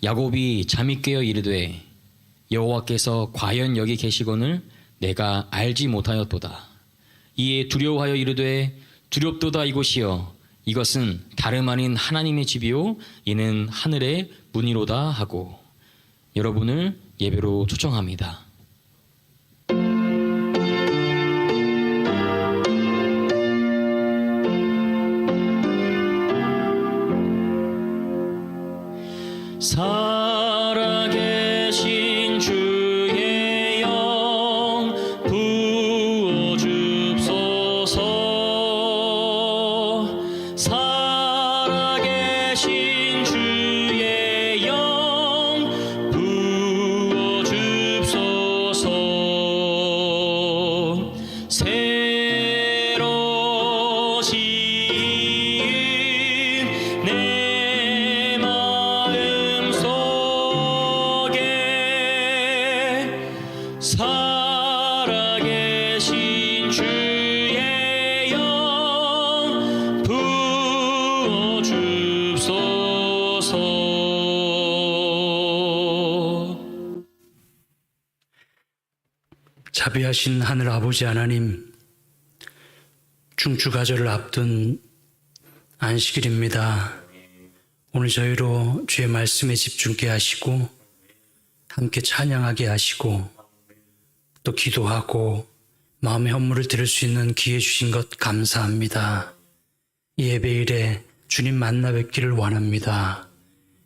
야곱이 잠이 깨어 이르되 여호와께서 과연 여기 계시거늘 내가 알지 못하였도다. 이에 두려워하여 이르되 두렵도다 이곳이여 이것은 다름 아닌 하나님의 집이요 이는 하늘의 문이로다 하고 여러분을 예배로 초청합니다. 살아계신 주의 영 부어줍소서. 살아계신 주의 영 부어 줍소서. 새로 지은 내 마음 속에 살아계신 주의 영 부어 줍소서. 자비하신 하늘 아버지 하나님, 중추가절을 앞둔 안식일입니다. 오늘 저희로 주의 말씀에 집중케 하시고 함께 찬양하게 하시고 또 기도하고 마음의 헌물을 드릴 수 있는 기회 주신 것 감사합니다. 이 예배일에 주님 만나 뵙기를 원합니다.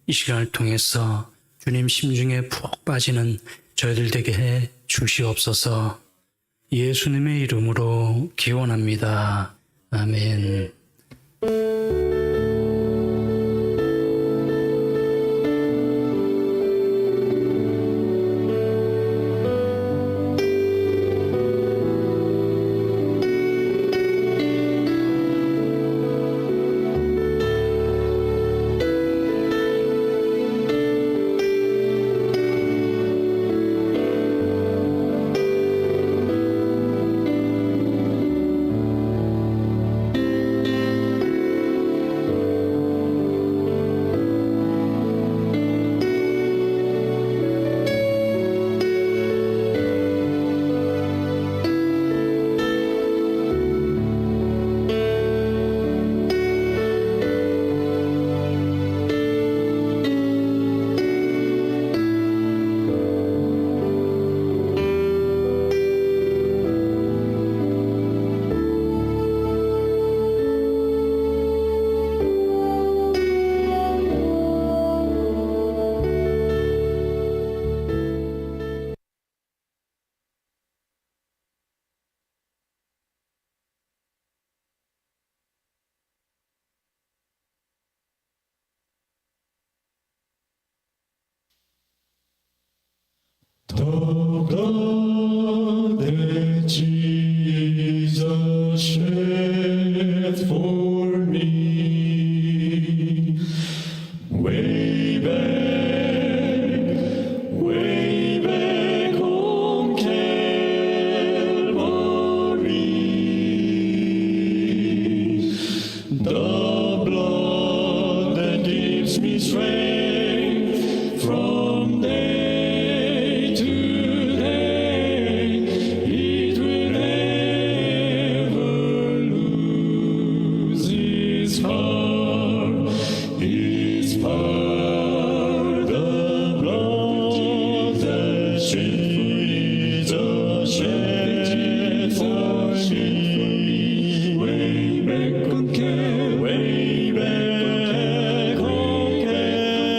이 시간을 통해서 주님 심중에 푹 빠지는 저희들 되게 해 주시옵소서. 예수님의 이름으로 기원합니다. 아멘. The blood that Jesus shed for me, way back on Calvary, the blood that gives me strength from day to day, it will never lose its power, its power. The blood that Jesus shed for me, way back on Calvary, way back on Calvary.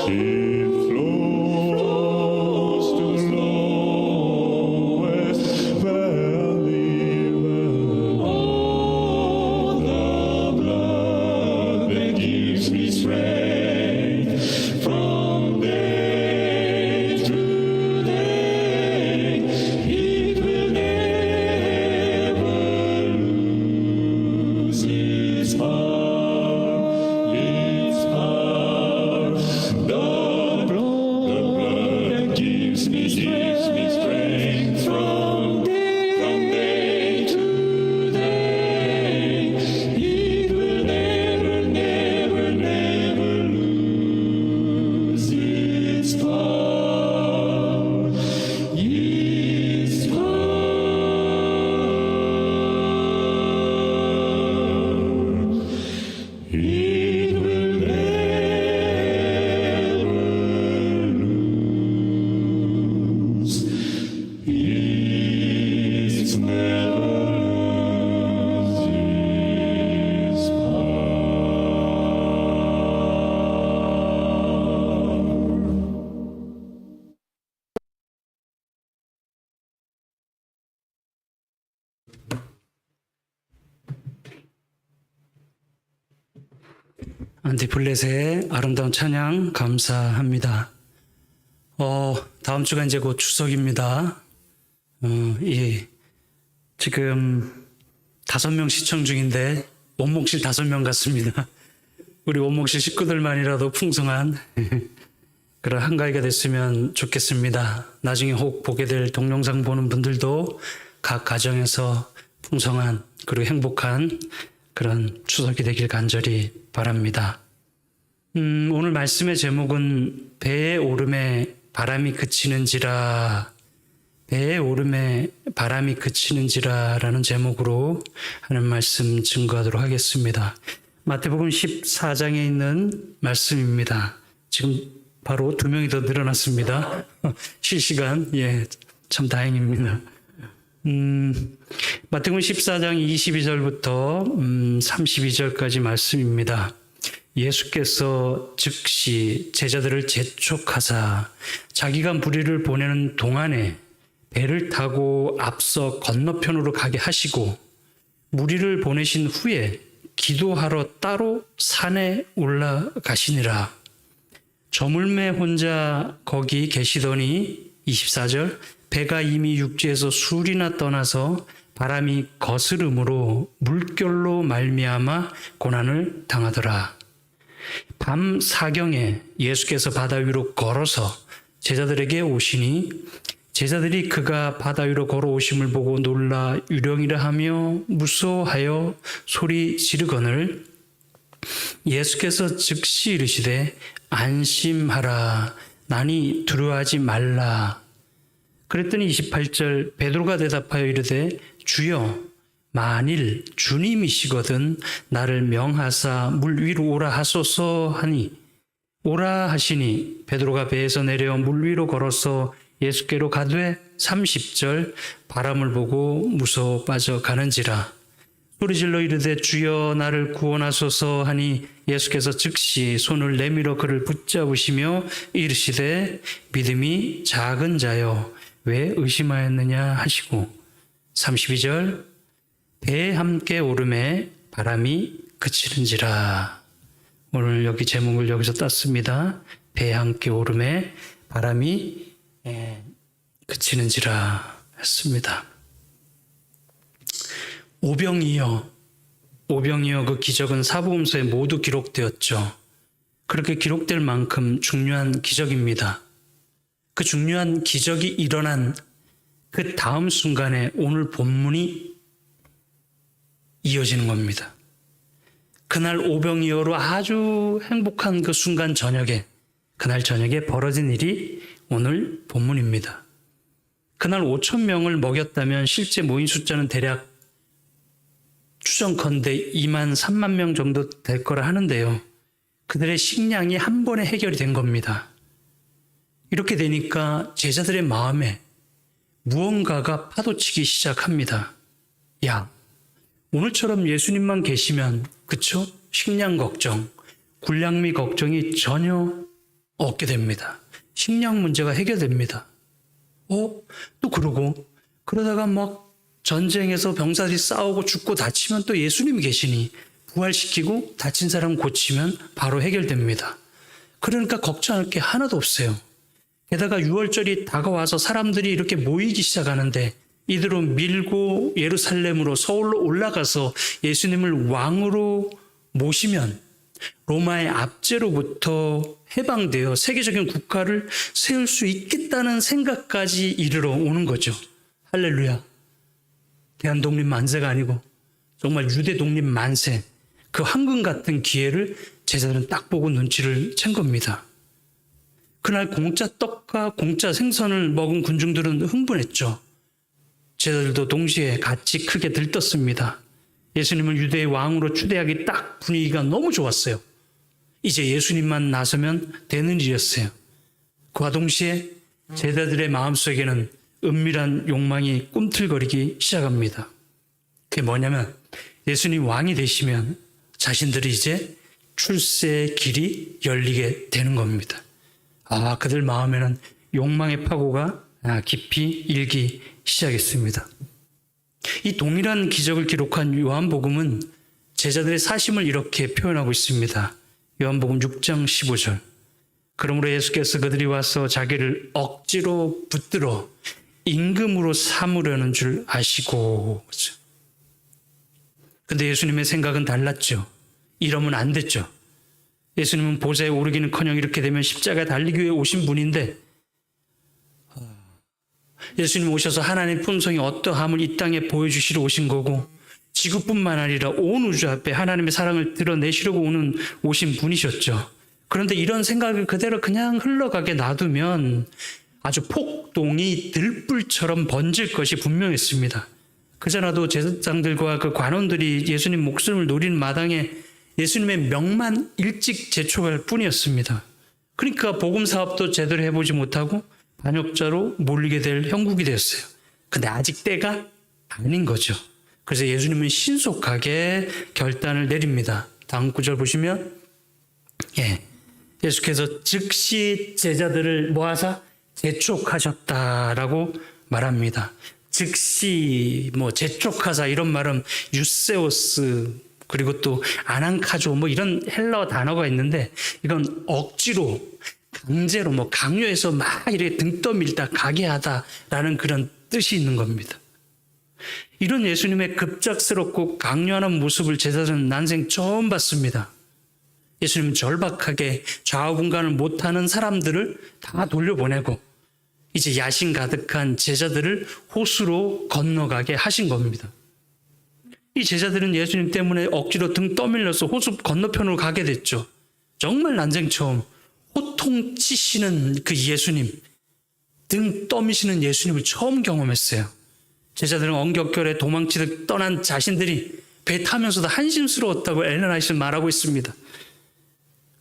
It flows to the lowest valley. Oh, the blood that gives me strength from day to day. It will never lose its power. Its power. The blood that gives me strength from day to day. It will never, never, never lose its power. Its power. It will never lose. It's never lose its power. 안티플렛의 아름다운 찬양 감사합니다. 다음 주가 이제 곧 추석입니다. 지금 5명 시청 중인데 원목실 5명 같습니다. 우리 원목실 식구들만이라도 풍성한 그런 한가위가 됐으면 좋겠습니다. 나중에 혹 보게 될 동영상 보는 분들도 각 가정에서 풍성한 그리고 행복한 그런 추석이 되길 간절히 바랍니다. 오늘 말씀의 제목은 배의 오름에 바람이 그치는지라, 배의 오름에 바람이 그치는지라 라는 제목으로 하는 말씀 증거하도록 하겠습니다. 마태복음 14장에 있는 말씀입니다. 지금 바로 2명이 더 늘어났습니다. 실시간, 참 다행입니다. 마태복음 14장 22절부터 32절까지 말씀입니다. 예수께서 즉시 제자들을 재촉하사 자기가 무리를 보내는 동안에 배를 타고 앞서 건너편으로 가게 하시고 무리를 보내신 후에 기도하러 따로 산에 올라가시니라. 저물매 혼자 거기 계시더니 24절 배가 이미 육지에서 술이나 떠나서 바람이 거스름으로 물결로 말미암아 고난을 당하더라. 밤 사경에 예수께서 바다 위로 걸어서 제자들에게 오시니 제자들이 그가 바다 위로 걸어오심을 보고 놀라 유령이라 하며 무서워하여 소리 지르거늘 예수께서 즉시 이르시되 안심하라 나니 두려워하지 말라. 그랬더니 28절 베드로가 대답하여 이르되 주여 만일 주님이시거든 나를 명하사 물 위로 오라 하소서 하니 오라 하시니 베드로가 배에서 내려 물 위로 걸어서 예수께로 가되 30절 바람을 보고 무서워 빠져가는지라. 소리질러 이르되 주여 나를 구원하소서 하니 예수께서 즉시 손을 내밀어 그를 붙잡으시며 이르시되 믿음이 작은 자여 왜 의심하였느냐 하시고 32절 배에 함께 오름에 바람이 그치는지라. 오늘 여기 제목을 여기서 땄습니다. 배에 함께 오름에 바람이 그치는지라 했습니다. 오병이어 그 기적은 사복음서에 모두 기록되었죠. 그렇게 기록될 만큼 중요한 기적입니다. 그 중요한 기적이 일어난 그 다음 순간에 오늘 본문이 이어지는 겁니다. 그날 오병이어로 아주 행복한 그 순간 그날 저녁에 벌어진 일이 오늘 본문입니다. 그날 5,000명을 먹였다면 실제 모인 숫자는 대략 추정컨대 2만 3만 명 정도 될 거라 하는데요. 그들의 식량이 한 번에 해결이 된 겁니다. 이렇게 되니까 제자들의 마음에 무언가가 파도치기 시작합니다. 야, 오늘처럼 예수님만 계시면 그쵸? 식량 걱정, 군량미 걱정이 전혀 얻게 됩니다. 식량 문제가 해결됩니다. 또 그러다가 막 전쟁에서 병사들이 싸우고 죽고 다치면 또 예수님이 계시니 부활시키고 다친 사람 고치면 바로 해결됩니다. 그러니까 걱정할 게 하나도 없어요. 게다가 6월절이 다가와서 사람들이 이렇게 모이기 시작하는데 이들을 밀고 예루살렘으로 서울로 올라가서 예수님을 왕으로 모시면 로마의 압제로부터 해방되어 세계적인 국가를 세울 수 있겠다는 생각까지 이르러 오는 거죠. 할렐루야. 대한 독립 만세가 아니고 정말 유대 독립 만세, 그 황금 같은 기회를 제자들은 딱 보고 눈치를 챈 겁니다. 그날 공짜 떡과 공짜 생선을 먹은 군중들은 흥분했죠. 제자들도 동시에 같이 크게 들떴습니다. 예수님을 유대의 왕으로 추대하기 딱 분위기가 너무 좋았어요. 이제 예수님만 나서면 되는 일이었어요. 그와 동시에 제자들의 마음속에는 은밀한 욕망이 꿈틀거리기 시작합니다. 그게 뭐냐면 예수님 왕이 되시면 자신들이 이제 출세의 길이 열리게 되는 겁니다. 그들 마음에는 욕망의 파고가 깊이 일기 시작했습니다. 이 동일한 기적을 기록한 요한복음은 제자들의 사심을 이렇게 표현하고 있습니다. 요한복음 6장 15절. 그러므로 예수께서 그들이 와서 자기를 억지로 붙들어 임금으로 삼으려는 줄 아시고. 근데 예수님의 생각은 달랐죠. 이러면 안 됐죠. 예수님은 보좌에 오르기는커녕 이렇게 되면 십자가에 달리기 위해 오신 분인데 예수님 오셔서 하나님의 품성이 어떠함을 이 땅에 보여주시러 오신 거고 지구뿐만 아니라 온 우주 앞에 하나님의 사랑을 드러내시려고 오신 분이셨죠. 그런데 이런 생각을 그대로 그냥 흘러가게 놔두면 아주 폭동이 들불처럼 번질 것이 분명했습니다. 그전에도 제사장들과 그 관원들이 예수님 목숨을 노리는 마당에 예수님의 명만 일찍 재촉할 뿐이었습니다. 그러니까 복음 사업도 제대로 해보지 못하고 반역자로 몰리게 될 형국이 되었어요. 근데 아직 때가 아닌 거죠. 그래서 예수님은 신속하게 결단을 내립니다. 다음 구절 보시면 예수께서 즉시 제자들을 모아서 재촉하셨다라고 말합니다. 즉시 재촉하사 이런 말은 유세오스 그리고 또 아난카조 이런 헬라어 단어가 있는데 이건 억지로 강제로 강요해서 막 이렇게 등 떠밀다 가게 하다라는 그런 뜻이 있는 겁니다. 이런 예수님의 급작스럽고 강요하는 모습을 제자들은 난생 처음 봤습니다. 예수님은 절박하게 좌우분간을 못하는 사람들을 다 돌려보내고 이제 야심 가득한 제자들을 호수로 건너가게 하신 겁니다. 이 제자들은 예수님 때문에 억지로 등 떠밀려서 호수 건너편으로 가게 됐죠. 정말 난생 처음 호통치시는 그 예수님, 등 떠미시는 예수님을 처음 경험했어요. 제자들은 엉겹결에 도망치듯 떠난 자신들이 배 타면서도 한심스러웠다고 엘렌 화이트는 말하고 있습니다.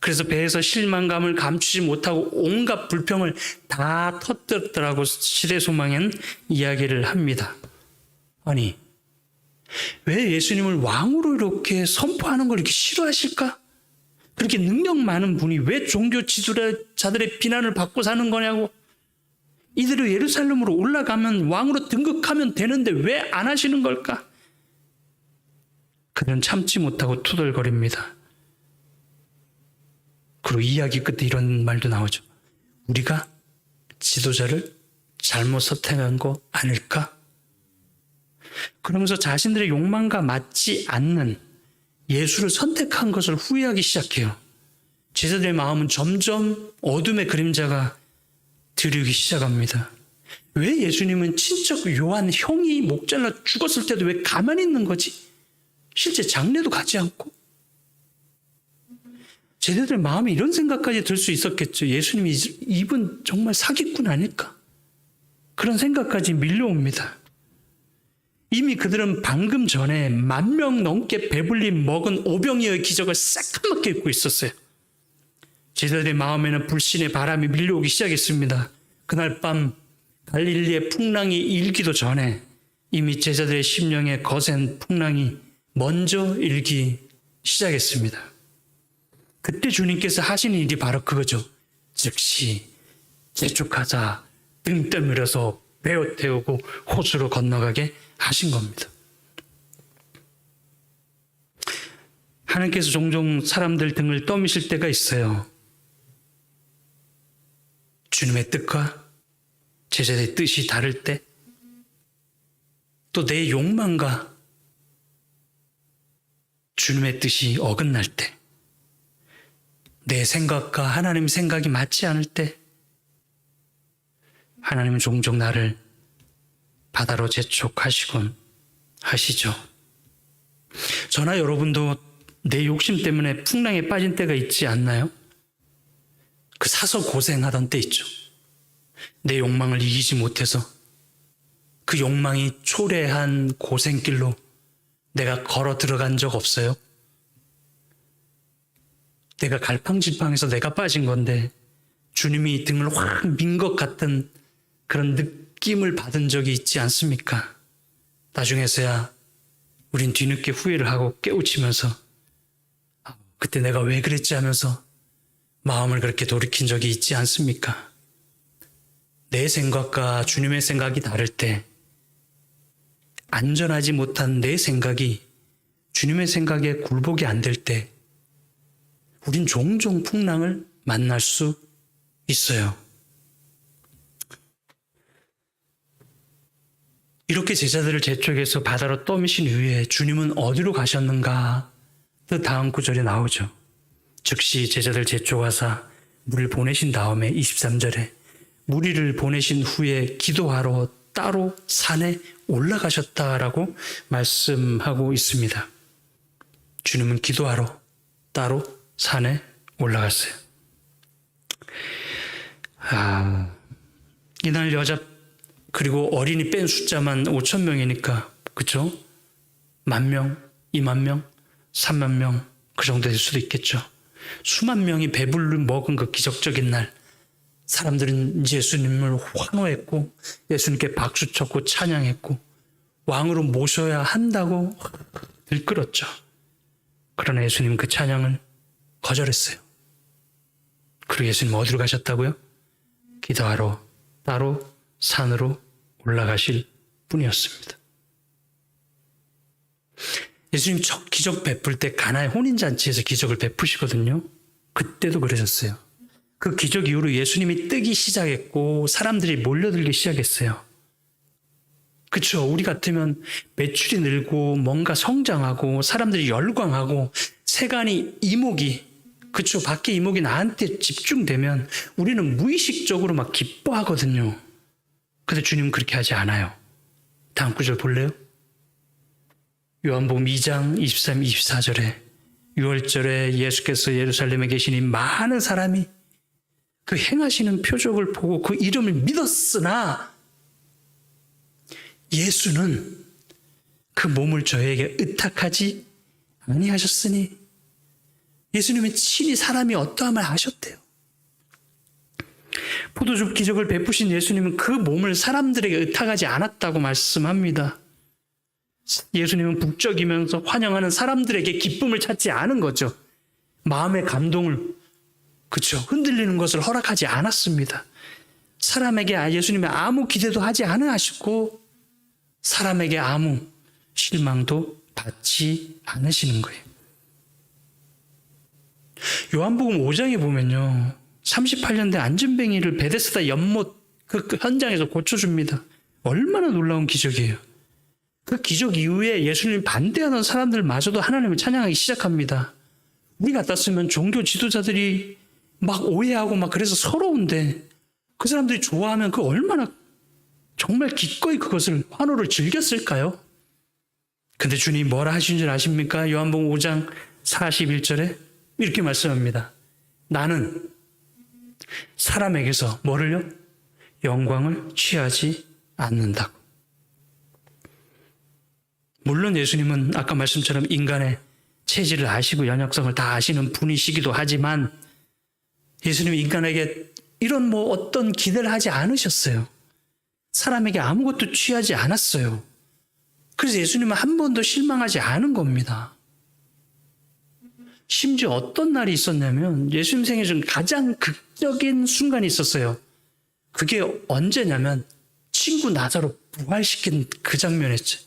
그래서 배에서 실망감을 감추지 못하고 온갖 불평을 다 터뜨렸더라고 시대소망엔 이야기를 합니다. 아니, 왜 예수님을 왕으로 이렇게 선포하는 걸 이렇게 싫어하실까? 그렇게 능력 많은 분이 왜 종교 지도자들의 비난을 받고 사는 거냐고. 이들이 예루살렘으로 올라가면 왕으로 등극하면 되는데 왜 안 하시는 걸까? 그들은 참지 못하고 투덜거립니다. 그리고 이야기 끝에 이런 말도 나오죠. 우리가 지도자를 잘못 선택한 거 아닐까? 그러면서 자신들의 욕망과 맞지 않는 예수를 선택한 것을 후회하기 시작해요. 제자들의 마음은 점점 어둠의 그림자가 들이기 시작합니다. 왜 예수님은 친척 요한 형이 목 잘라 죽었을 때도 왜 가만히 있는 거지? 실제 장례도 가지 않고. 제자들의 마음에 이런 생각까지 들 수 있었겠죠. 예수님이 이분 정말 사기꾼 아닐까? 그런 생각까지 밀려옵니다. 이미 그들은 방금 전에 10,000명 넘게 배불리 먹은 오병이어의 기적을 새까맣게 잊고 있었어요. 제자들의 마음에는 불신의 바람이 밀려오기 시작했습니다. 그날 밤 갈릴리의 풍랑이 일기도 전에 이미 제자들의 심령에 거센 풍랑이 먼저 일기 시작했습니다. 그때 주님께서 하시는 일이 바로 그거죠. 즉시 재촉하자 등 떠밀어서 베어 태우고 호수로 건너가게 하신 겁니다. 하나님께서 종종 사람들 등을 떠미실 때가 있어요. 주님의 뜻과 제자들의 뜻이 다를 때, 또 내 욕망과 주님의 뜻이 어긋날 때, 내 생각과 하나님의 생각이 맞지 않을 때, 하나님은 종종 나를 바다로 재촉하시곤 하시죠. 저나 여러분도 내 욕심 때문에 풍랑에 빠진 때가 있지 않나요? 그 사서 고생하던 때 있죠. 내 욕망을 이기지 못해서 그 욕망이 초래한 고생길로 내가 걸어 들어간 적 없어요? 내가 갈팡질팡해서 내가 빠진 건데 주님이 등을 확 민 것 같은 그런 느낌을 받은 적이 있지 않습니까? 나중에서야 우린 뒤늦게 후회를 하고 깨우치면서 그때 내가 왜 그랬지 하면서 마음을 그렇게 돌이킨 적이 있지 않습니까? 내 생각과 주님의 생각이 다를 때, 안전하지 못한 내 생각이 주님의 생각에 굴복이 안 될 때, 우린 종종 풍랑을 만날 수 있어요. 이렇게 제자들을 재촉해서 바다로 떠미신 이후에 주님은 어디로 가셨는가? 그 다음 구절에 나오죠. 즉시 제자들 재촉하사 무리를 보내신 다음에 23절에 무리를 보내신 후에 기도하러 따로 산에 올라가셨다라고 말씀하고 있습니다. 주님은 기도하러 따로 산에 올라갔어요. 이날 여자 그리고 어린이 뺀 숫자만 5천 명이니까 그렇죠? 10,000명, 20,000명, 30,000명 그 정도 될 수도 있겠죠. 수만 명이 배불러 먹은 그 기적적인 날 사람들은 예수님을 환호했고 예수님께 박수쳤고 찬양했고 왕으로 모셔야 한다고 들끓었죠. 그러나 예수님은 그 찬양을 거절했어요. 그리고 예수님 어디로 가셨다고요? 기도하러 따로 산으로 올라가실 뿐이었습니다. 예수님 첫 기적 베풀 때 가나의 혼인잔치에서 기적을 베푸시거든요. 그때도 그러셨어요. 그 기적 이후로 예수님이 뜨기 시작했고 사람들이 몰려들기 시작했어요. 그렇죠. 우리 같으면 매출이 늘고 뭔가 성장하고 사람들이 열광하고 세간이 이목이 그렇죠. 밖에 이목이 나한테 집중되면 우리는 무의식적으로 막 기뻐하거든요. 근데 주님은 그렇게 하지 않아요. 다음 구절 볼래요? 요한복음 2장 23, 24절에 6월절에 예수께서 예루살렘에 계시니 많은 사람이 그 행하시는 표적을 보고 그 이름을 믿었으나 예수는 그 몸을 저에게 의탁하지 아니하셨으니 예수님은 친히 사람이 어떠함을 아셨대요. 포도주 기적을 베푸신 예수님은 그 몸을 사람들에게 의탁하지 않았다고 말씀합니다. 예수님은 북적이면서 환영하는 사람들에게 기쁨을 찾지 않은 거죠. 마음의 감동을 그렇죠. 흔들리는 것을 허락하지 않았습니다. 사람에게 예수님의 아무 기대도 하지 않으시고 사람에게 아무 실망도 받지 않으시는 거예요. 요한복음 5장에 보면요. 38년대 안전뱅이를 베데스다 연못 그 현장에서 고쳐줍니다. 얼마나 놀라운 기적이에요. 그 기적 이후에 예수님 반대하는 사람들마저도 하나님을 찬양하기 시작합니다. 우리 같았으면 종교 지도자들이 막 오해하고 막 그래서 서러운데 그 사람들이 좋아하면 그 얼마나 정말 기꺼이 그것을 환호를 즐겼을까요? 근데 주님이 뭐라 하신 줄 아십니까? 요한복음 5장 41절에 이렇게 말씀합니다. 나는 사람에게서 뭐를요? 영광을 취하지 않는다고. 물론 예수님은 아까 말씀처럼 인간의 체질을 아시고 연약성을 다 아시는 분이시기도 하지만 예수님이 인간에게 이런 어떤 기대를 하지 않으셨어요. 사람에게 아무것도 취하지 않았어요. 그래서 예수님은 한 번도 실망하지 않은 겁니다. 심지어 어떤 날이 있었냐면 예수님 생애 중 가장 극적인 순간이 있었어요. 그게 언제냐면 친구 나사로 부활시킨 그 장면이었죠.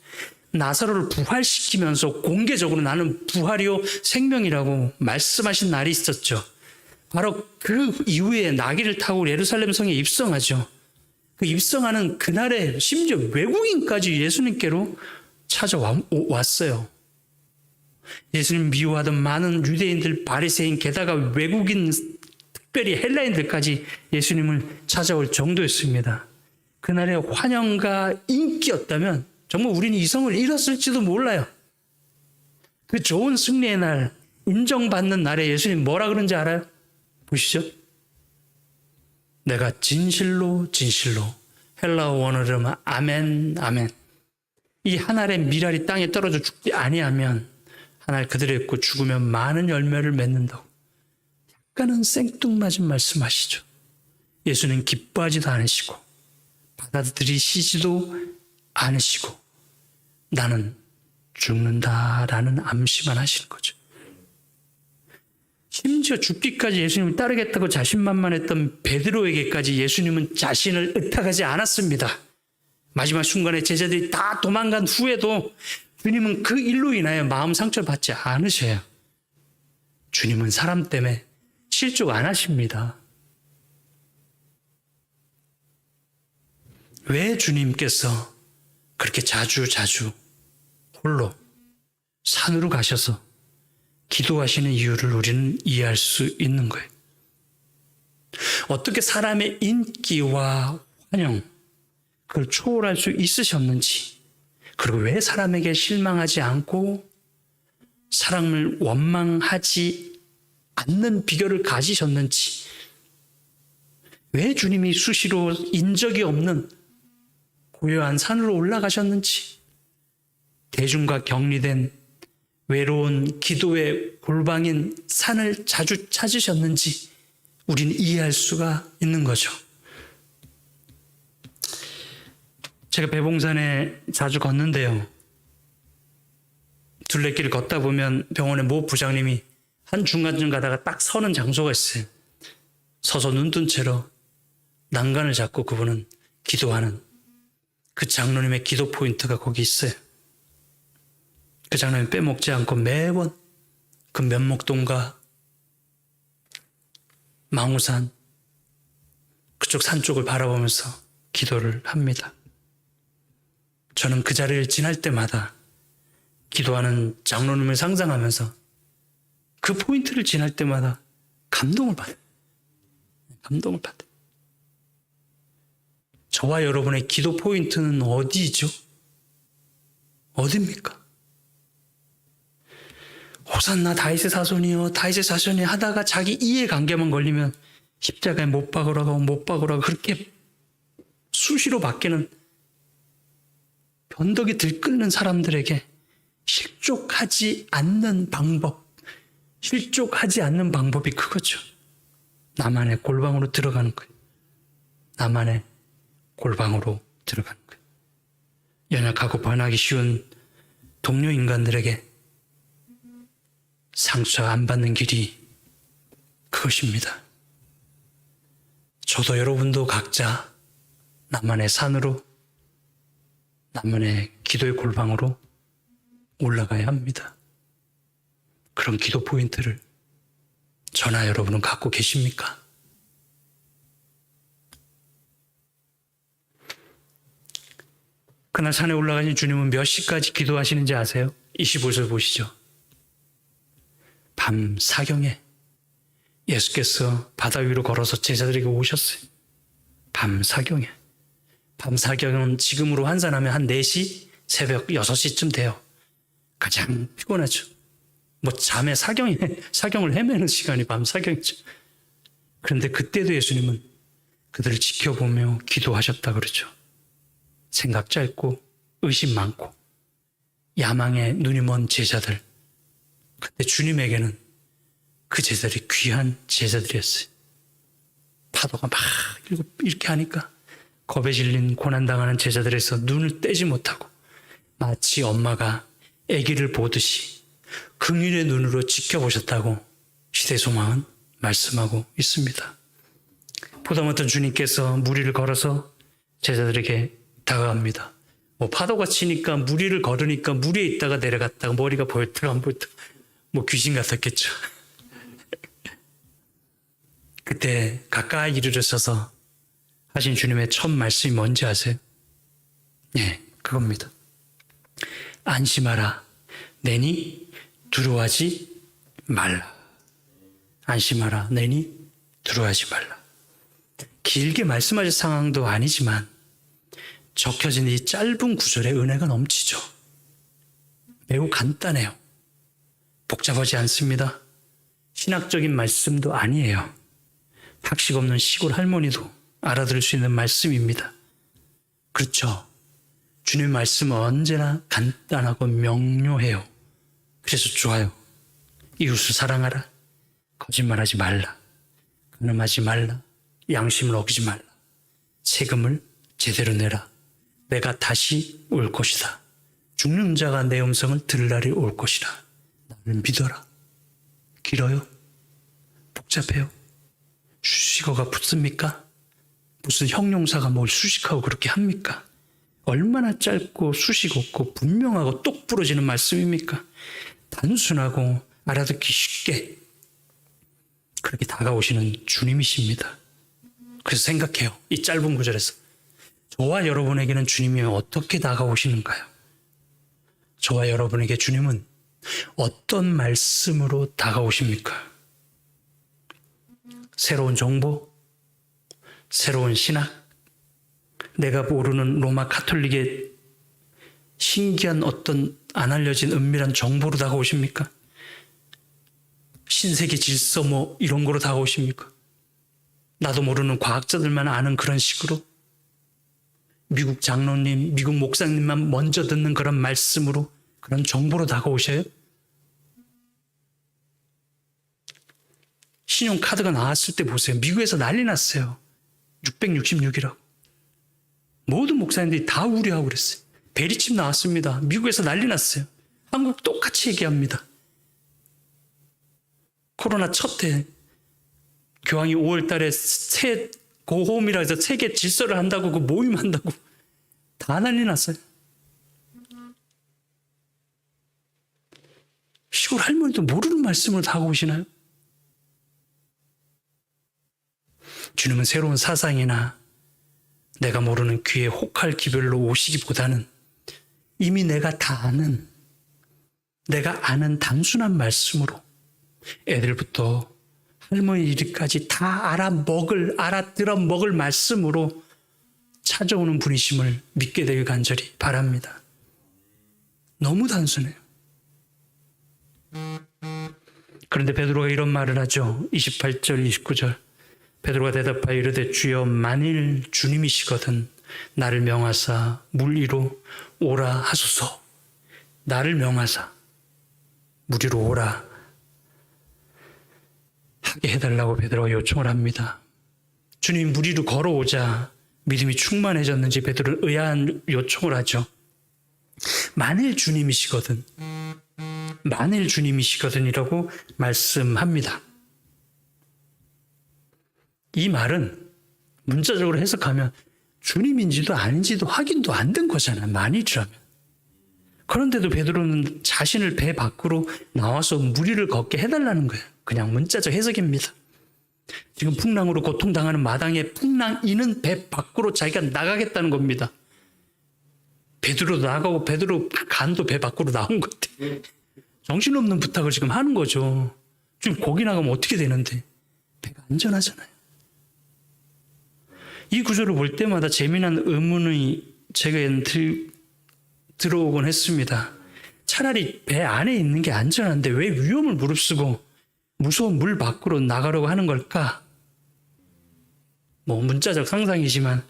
나사로를 부활시키면서 공개적으로 나는 부활이요 생명이라고 말씀하신 날이 있었죠. 바로 그 이후에 나귀를 타고 예루살렘 성에 입성하죠. 그 입성하는 그날에 심지어 외국인까지 예수님께로 찾아왔어요. 예수님 미워하던 많은 유대인들, 바리새인, 게다가 외국인, 특별히 헬라인들까지 예수님을 찾아올 정도였습니다. 그날의 환영과 인기였다면 정말 우리는 이성을 잃었을지도 몰라요. 그 좋은 승리의 날, 인정받는 날에 예수님 뭐라 그런지 알아요? 보시죠. 내가 진실로 진실로, 헬라어 원어로 하면 아멘 아멘. 이 한 알의 밀알이 땅에 떨어져 죽지 아니하면 한 알 그대로 있고 죽으면 많은 열매를 맺는다고. 약간은 생뚱맞은 말씀하시죠. 예수는 기뻐하지도 않으시고 받아들이시지도 않으시고 나는 죽는다라는 암시만 하시는 거죠. 심지어 죽기까지 예수님을 따르겠다고 자신만만했던 베드로에게까지 예수님은 자신을 의탁하지 않았습니다. 마지막 순간에 제자들이 다 도망간 후에도 주님은 그 일로 인하여 마음 상처를 받지 않으셔요. 주님은 사람 때문에 실족 안 하십니다. 왜 주님께서 그렇게 자주 홀로 산으로 가셔서 기도하시는 이유를 우리는 이해할 수 있는 거예요. 어떻게 사람의 인기와 환영, 그걸 초월할 수 있으셨는지, 그리고 왜 사람에게 실망하지 않고 사람을 원망하지 않는 비결을 가지셨는지, 왜 주님이 수시로 인적이 없는 고요한 산으로 올라가셨는지, 대중과 격리된 외로운 기도의 골방인 산을 자주 찾으셨는지 우리는 이해할 수가 있는 거죠. 제가 배봉산에 자주 걷는데요. 둘레길을 걷다 보면 병원의 모 부장님이 한 중간쯤 가다가 딱 서는 장소가 있어요. 서서 눈 뜬 채로 난간을 잡고 그분은 기도하는 그 장로님의 기도 포인트가 거기 있어요. 그 장로님 빼먹지 않고 매번 그 면목동과 망우산 그쪽 산 쪽을 바라보면서 기도를 합니다. 저는 그 자리를 지날 때마다 기도하는 장로님을 상상하면서 그 포인트를 지날 때마다 감동을 받아요. 감동을 받아요. 저와 여러분의 기도 포인트는 어디죠? 어디입니까? 호산나 다윗의 자손이여 다윗의 자손이 하다가 자기 이해관계만 걸리면 십자가에 못 박으라고 그렇게 수시로 바뀌는 변덕이 들끓는 사람들에게 실족하지 않는 방법이 그거죠. 나만의 골방으로 들어가는 거예요. 나만의 골방으로 들어가는 거예요. 연약하고 변하기 쉬운 동료 인간들에게 상처 안 받는 길이 그것입니다. 저도 여러분도 각자 나만의 산으로, 나만의 기도의 골방으로 올라가야 합니다. 그런 기도 포인트를 저나 여러분은 갖고 계십니까? 그날 산에 올라가신 주님은 몇 시까지 기도하시는지 아세요? 25절 보시죠. 밤 사경에 예수께서 바다 위로 걸어서 제자들에게 오셨어요. 밤 사경에. 밤 사경은 지금으로 환산하면 한 4시, 새벽 6시쯤 돼요. 가장 피곤하죠. 잠에 사경을 헤매는 시간이 밤 사경이죠. 그런데 그때도 예수님은 그들을 지켜보며 기도하셨다 그러죠. 생각 짧고 의심 많고 야망에 눈이 먼 제자들. 그때 주님에게는 그 제자들이 귀한 제자들이었어요. 파도가 막 이렇게 하니까 겁에 질린 고난당하는 제자들에서 눈을 떼지 못하고 마치 엄마가 아기를 보듯이 긍휼의 눈으로 지켜보셨다고 시대소망은 말씀하고 있습니다. 보다못한 주님께서 무리를 걸어서 제자들에게 다가갑니다. 파도가 치니까 무리를 걸으니까 무리에 있다가 내려갔다가 머리가 보였다가 안 보였다가 귀신 같았겠죠. 그때 가까이 이르르셔서 하신 주님의 첫 말씀이 뭔지 아세요? 예, 그겁니다. 안심하라. 내니 두려워하지 말라. 안심하라. 내니 두려워하지 말라. 길게 말씀하실 상황도 아니지만 적혀진 이 짧은 구절에 은혜가 넘치죠. 매우 간단해요. 복잡하지 않습니다. 신학적인 말씀도 아니에요. 학식 없는 시골 할머니도 알아들을 수 있는 말씀입니다. 그렇죠. 주님의 말씀은 언제나 간단하고 명료해요. 그래서 좋아요. 이웃을 사랑하라. 거짓말하지 말라. 간음하지 말라. 양심을 어기지 말라. 세금을 제대로 내라. 내가 다시 올 것이다. 죽는 자가 내 음성을 들을 날이 올 것이라. 나를 믿어라. 길어요? 복잡해요? 수식어가 붙습니까? 무슨 형용사가 뭘 수식하고 그렇게 합니까? 얼마나 짧고 수식 없고 분명하고 똑 부러지는 말씀입니까? 단순하고 알아듣기 쉽게 그렇게 다가오시는 주님이십니다. 그래서 생각해요. 이 짧은 구절에서 저와 여러분에게는 주님이 어떻게 다가오시는가요? 저와 여러분에게 주님은 어떤 말씀으로 다가오십니까? 새로운 정보? 새로운 신학? 내가 모르는 로마 카톨릭의 신기한 어떤 안 알려진 은밀한 정보로 다가오십니까? 신세계 질서 이런 거로 다가오십니까? 나도 모르는 과학자들만 아는 그런 식으로? 미국 장로님, 미국 목사님만 먼저 듣는 그런 말씀으로, 그런 정보로 다가오셔요? 신용카드가 나왔을 때 보세요. 미국에서 난리 났어요. 666이라고. 모든 목사님들이 다 우려하고 그랬어요. 베리칩 나왔습니다. 미국에서 난리 났어요. 한국 똑같이 얘기합니다. 코로나 첫 해 교황이 5월 달에 새 고호음이라 해서 세계 질서를 한다고 그 모임한다고 다 난리 났어요. 시골 할머니도 모르는 말씀으로 다가오시나요? 주님은 새로운 사상이나 내가 모르는 귀에 혹할 기별로 오시기보다는 이미 내가 다 아는, 내가 아는 단순한 말씀으로 애들부터 할머니들까지 다 알아들어 먹을 말씀으로 찾아오는 분이심을 믿게 되길 간절히 바랍니다. 너무 단순해요. 그런데 베드로가 이런 말을 하죠. 28절, 29절. 베드로가 대답하여 이르되 주여 만일 주님이시거든 나를 명하사 물 위로 오라 하소서. 나를 명하사 물 위로 오라 하게 해달라고 베드로가 요청을 합니다. 주님이 물 위로 걸어오자 믿음이 충만해졌는지 베드로는 의아한 요청을 하죠. 만일 주님이시거든이라고 말씀합니다. 이 말은 문자적으로 해석하면 주님인지도 아닌지도 확인도 안 된 거잖아요. 만일이라면. 그런데도 베드로는 자신을 배 밖으로 나와서 무리를 걷게 해달라는 거예요. 그냥 문자적 해석입니다. 지금 풍랑으로 고통당하는 마당에 풍랑이는 배 밖으로 자기가 나가겠다는 겁니다. 베드로도 나가고 베드로 간도 배 밖으로 나온 것 같아. 정신없는 부탁을 지금 하는 거죠. 지금 거기 나가면 어떻게 되는데. 배가 안전하잖아요. 이 구절을 볼 때마다 재미난 의문이 제게 들어오곤 했습니다. 차라리 배 안에 있는 게 안전한데 왜 위험을 무릅쓰고 무서운 물 밖으로 나가려고 하는 걸까? 문자적 상상이지만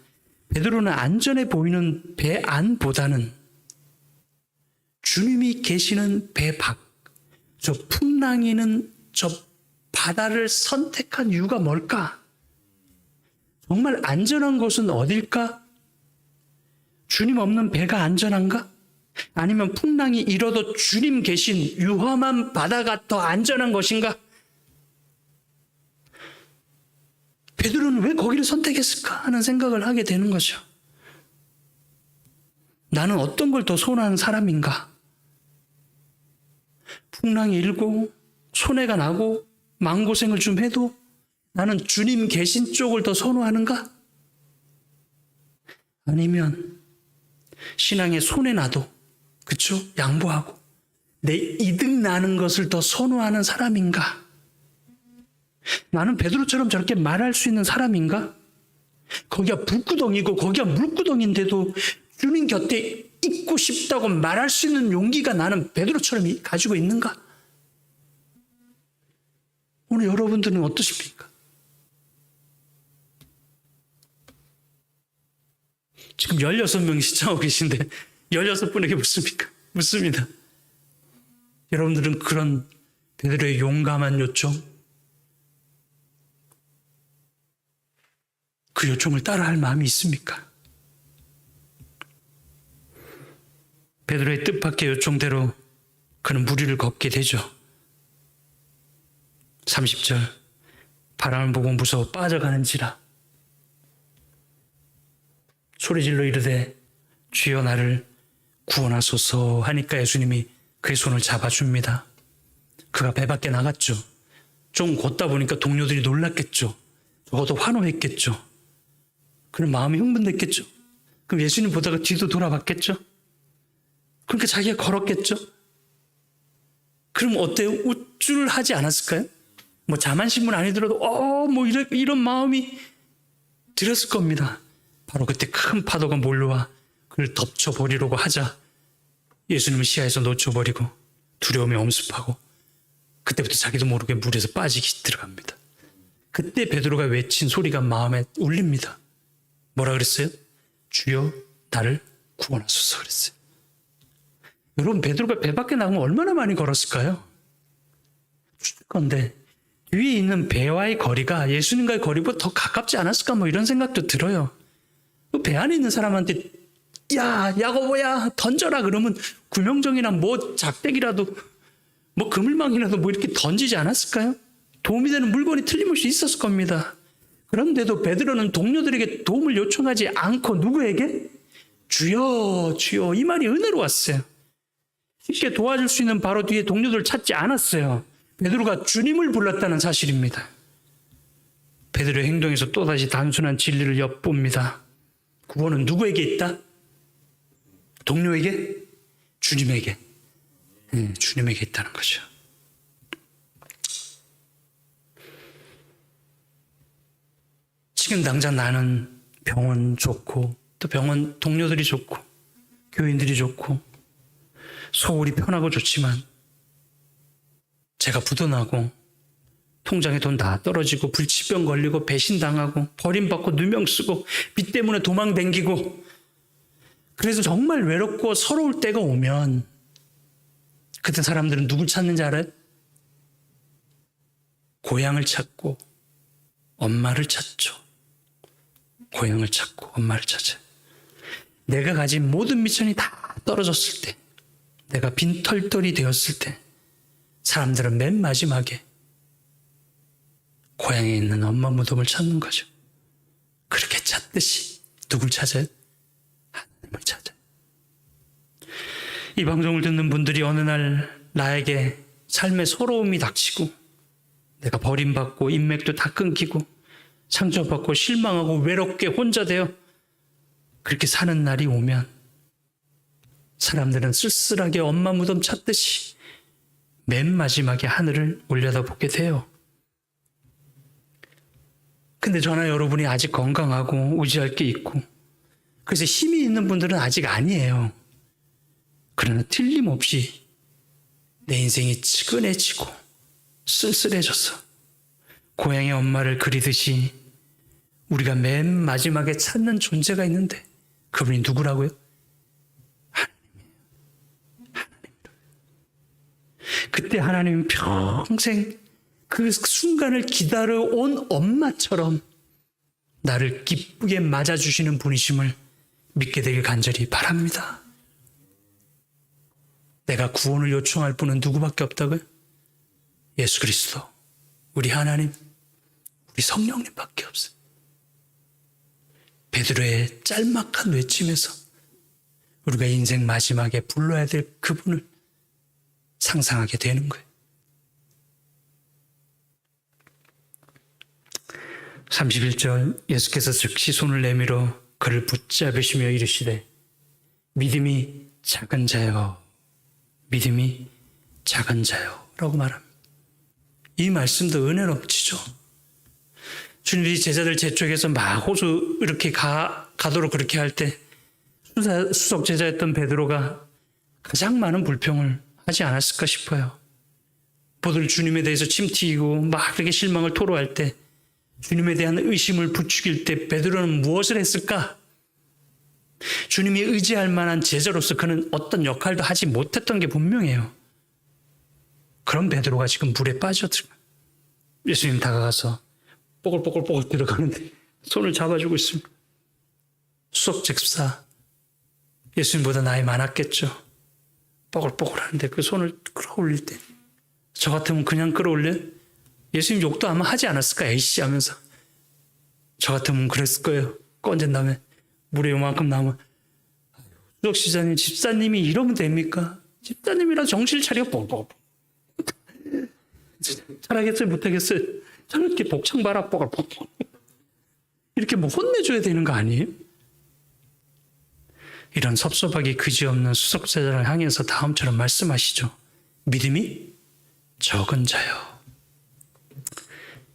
베드로는 안전해 보이는 배 안보다는 주님이 계시는 배 밖, 저 풍랑이는 저 바다를 선택한 이유가 뭘까? 정말 안전한 곳은 어딜까? 주님 없는 배가 안전한가? 아니면 풍랑이 일어도 주님 계신 유험한 바다가 더 안전한 것인가? 베드로는 왜 거기를 선택했을까 하는 생각을 하게 되는 거죠. 나는 어떤 걸 더 선호하는 사람인가? 풍랑이 일고 손해가 나고 마음고생을 좀 해도 나는 주님 계신 쪽을 더 선호하는가? 아니면 신앙에 손해 나도 그쵸? 양보하고 내 이득 나는 것을 더 선호하는 사람인가? 나는 베드로처럼 저렇게 말할 수 있는 사람인가? 거기가 불구덩이고 거기가 물구덩인데도 주님 곁에 있고 싶다고 말할 수 있는 용기가 나는 베드로처럼 가지고 있는가? 오늘 여러분들은 어떠십니까? 지금 16명이 시청하고 계신데 16분에게 묻습니까? 묻습니다. 여러분들은 그런 베드로의 용감한 요청, 그 요청을 따라할 마음이 있습니까? 베드로의 뜻밖의 요청대로 그는 무리를 걷게 되죠. 30절 바람을 보고 무서워 빠져가는지라 소리질러 이르되 주여 나를 구원하소서 하니까 예수님이 그의 손을 잡아줍니다. 그가 배 밖에 나갔죠. 좀 걷다 보니까 동료들이 놀랐겠죠. 적어도 환호했겠죠. 그는 마음이 흥분됐겠죠. 그럼 예수님 보다가 뒤도 돌아봤겠죠. 그러니까 자기가 걸었겠죠. 그럼 어때요? 우쭐하지 않았을까요? 뭐 자만신문 아니더라도 뭐 이런 마음이 들었을 겁니다. 바로 그때 큰 파도가 몰려와 그를 덮쳐버리려고 하자 예수님을 시야에서 놓쳐버리고 두려움에 엄습하고 그때부터 자기도 모르게 물에서 빠지기 들어갑니다. 그때 베드로가 외친 소리가 마음에 울립니다. 뭐라 그랬어요? 주여 나를 구원하소서 그랬어요. 여러분 베드로가 배 밖에 나가면 얼마나 많이 걸었을까요? 그런데 위에 있는 배와의 거리가 예수님과의 거리보다 더 가깝지 않았을까 뭐 이런 생각도 들어요. 배 안에 있는 사람한테 야 야고보야 던져라 그러면 구명정이나 뭐 작대기라도 뭐 그물망이라도 뭐 이렇게 던지지 않았을까요? 도움이 되는 물건이 틀림없이 있었을 겁니다. 그런데도 베드로는 동료들에게 도움을 요청하지 않고 누구에게? 주여 주여 이 말이 은혜로웠어요. 쉽게 도와줄 수 있는 바로 뒤에 동료들을 찾지 않았어요. 베드로가 주님을 불렀다는 사실입니다. 베드로의 행동에서 또다시 단순한 진리를 엿봅니다. 구원은 누구에게 있다? 동료에게? 주님에게. 주님에게 있다는 거죠. 지금 당장 나는 병원 좋고 또 병원 동료들이 좋고 교인들이 좋고 소울이 편하고 좋지만 제가 부도나고 통장에 돈 다 떨어지고 불치병 걸리고 배신당하고 버림받고 누명 쓰고 빚 때문에 도망댕기고 그래서 정말 외롭고 서러울 때가 오면 그때 사람들은 누굴 찾는지 알아요? 고향을 찾고 엄마를 찾죠. 고향을 찾고 엄마를 찾아요. 내가 가진 모든 미천이 다 떨어졌을 때 내가 빈털털이 되었을 때 사람들은 맨 마지막에 고향에 있는 엄마 무덤을 찾는 거죠. 그렇게 찾듯이 누굴 찾아요? 하나님을 찾아요. 이 방송을 듣는 분들이 어느 날 나에게 삶의 서러움이 닥치고 내가 버림받고 인맥도 다 끊기고 상처받고 실망하고 외롭게 혼자 되어 그렇게 사는 날이 오면 사람들은 쓸쓸하게 엄마 무덤 찾듯이 맨 마지막에 하늘을 올려다보게 돼요. 근데 저나 여러분이 아직 건강하고 의지할 게 있고 그래서 힘이 있는 분들은 아직 아니에요. 그러나 틀림없이 내 인생이 측은해지고 쓸쓸해져서 고향의 엄마를 그리듯이 우리가 맨 마지막에 찾는 존재가 있는데 그분이 누구라고요? 하나님이에요. 그때 하나님은 평생 그 순간을 기다려온 엄마처럼 나를 기쁘게 맞아주시는 분이심을 믿게 되길 간절히 바랍니다. 내가 구원을 요청할 분은 누구밖에 없다고요? 예수 그리스도, 우리 하나님, 우리 성령님밖에 없어요. 베드로의 짤막한 외침에서 우리가 인생 마지막에 불러야 될 그분을 상상하게 되는 거예요. 31절, 예수께서 즉시 손을 내밀어 그를 붙잡으시며 이르시되 믿음이 작은 자여, 믿음이 작은 자여 라고 말합니다. 이 말씀도 은혜 넘치죠. 주님이 제자들 제쪽에서 막 호수 이렇게 가도록 그렇게 할 때 수석 제자였던 베드로가 가장 많은 불평을 하지 않았을까 싶어요. 보들 주님에 대해서 침튀기고 막 그렇게 실망을 토로할 때, 주님에 대한 의심을 부추길 때 베드로는 무엇을 했을까? 주님이 의지할 만한 제자로서 그는 어떤 역할도 하지 못했던 게 분명해요. 그런 베드로가 지금 물에 빠져들어요. 예수님 다가가서 뽀글뽀글뽀글 들어가는데 손을 잡아주고 있습니다. 수석 집사, 예수님보다 나이 많았겠죠. 뽀글뽀글 하는데 그 손을 끌어올릴 때, 저 같으면 그냥 끌어올려? 예수님 욕도 아마 하지 않았을까? 에이씨 하면서. 저 같으면 그랬을 거예요. 꺼진 다음에 물에 요만큼 남은, 수석 시장님, 집사님이 이러면 됩니까? 집사님이라 정신을 차려. 뽀글뽀글. 잘하겠어요? 못하겠어요? 저렇게 복창 봐라. 뽀글뽀글. 이렇게 뭐 혼내줘야 되는 거 아니에요? 이런 섭섭하기 그지없는 수석제자를 향해서 다음처럼 말씀하시죠. 믿음이 적은 자요.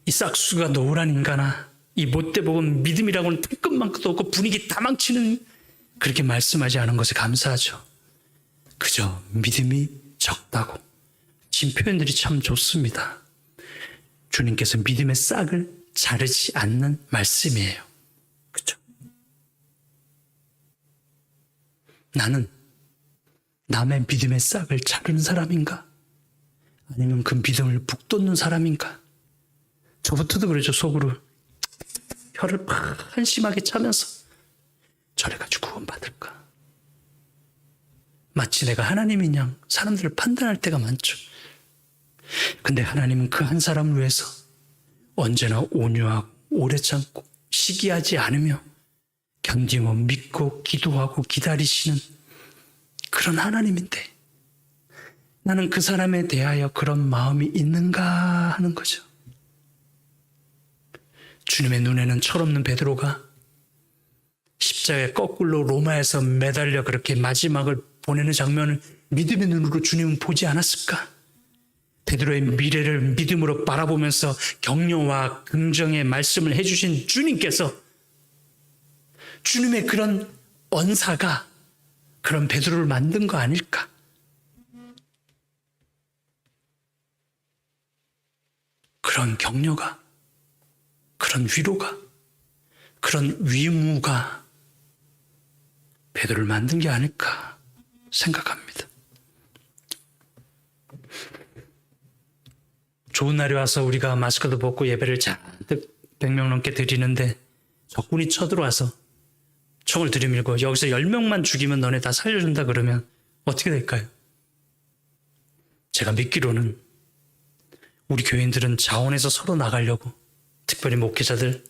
이 싹수가 노란 인간아, 이 못돼먹은 믿음이라고는 뜬금만큼도 없고 분위기 다 망치는, 그렇게 말씀하지 않은 것에 감사하죠. 그저 믿음이 적다고. 지금 표현들이 참 좋습니다. 주님께서 믿음의 싹을 자르지 않는 말씀이에요. 그렇죠? 나는 남의 믿음의 싹을 자르는 사람인가? 아니면 그 믿음을 북돋는 사람인가? 저부터도 그러죠. 속으로 혀를 한심하게 차면서 저래가지고 구원받을까? 마치 내가 하나님인 양 사람들을 판단할 때가 많죠. 근데 하나님은 그 한 사람을 위해서 언제나 온유하고 오래 참고 시기하지 않으며 견디고 믿고 기도하고 기다리시는 그런 하나님인데, 나는 그 사람에 대하여 그런 마음이 있는가 하는 거죠. 주님의 눈에는 철없는 베드로가 십자가에 거꾸로 로마에서 매달려 그렇게 마지막을 보내는 장면을 믿음의 눈으로 주님은 보지 않았을까? 베드로의 미래를 믿음으로 바라보면서 격려와 긍정의 말씀을 해주신 주님께서, 주님의 그런 언사가 그런 베드로를 만든 거 아닐까? 그런 격려가, 그런 위로가, 그런 위무가 베드로를 만든 게 아닐까 생각합니다. 좋은 날이 와서 우리가 마스크도 벗고 예배를 잔뜩 100명 넘게 드리는데 적군이 쳐들어와서 총을 들이밀고 여기서 10명만 죽이면 너네 다 살려준다 그러면 어떻게 될까요? 제가 믿기로는 우리 교인들은 자원해서 서로 나가려고, 특별히 목회자들,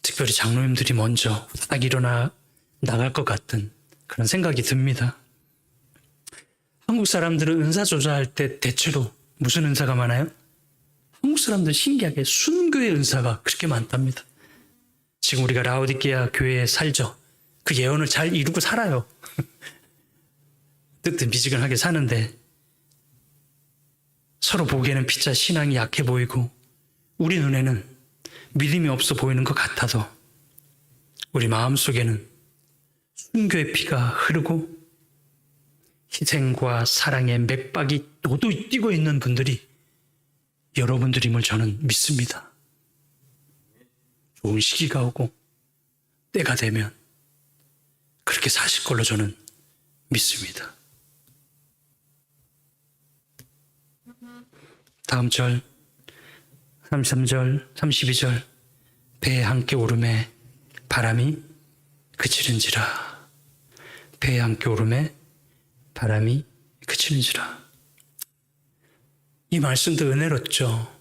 특별히 장로님들이 먼저 딱 일어나 나갈 것 같은 그런 생각이 듭니다. 한국 사람들은 은사 조사할 때 대체로 무슨 은사가 많아요? 한국 사람들 신기하게 순교의 은사가 그렇게 많답니다. 지금 우리가 라오디게아 교회에 살죠. 그 예언을 잘 이루고 살아요. 뜨뜻미지근하게 사는데 서로 보기에는 피차 신앙이 약해 보이고 우리 눈에는 믿음이 없어 보이는 것 같아도 우리 마음속에는 순교의 피가 흐르고 희생과 사랑의 맥박이 도도히 뛰고 있는 분들이 여러분들임을 저는 믿습니다. 좋은 시기가 오고 때가 되면 그렇게 사실 걸로 저는 믿습니다. 다음 절 33절 32절 배에 함께 오름에 바람이 그치는지라. 배에 함께 오름에 바람이 그치는지라. 이 말씀도 은혜롭죠.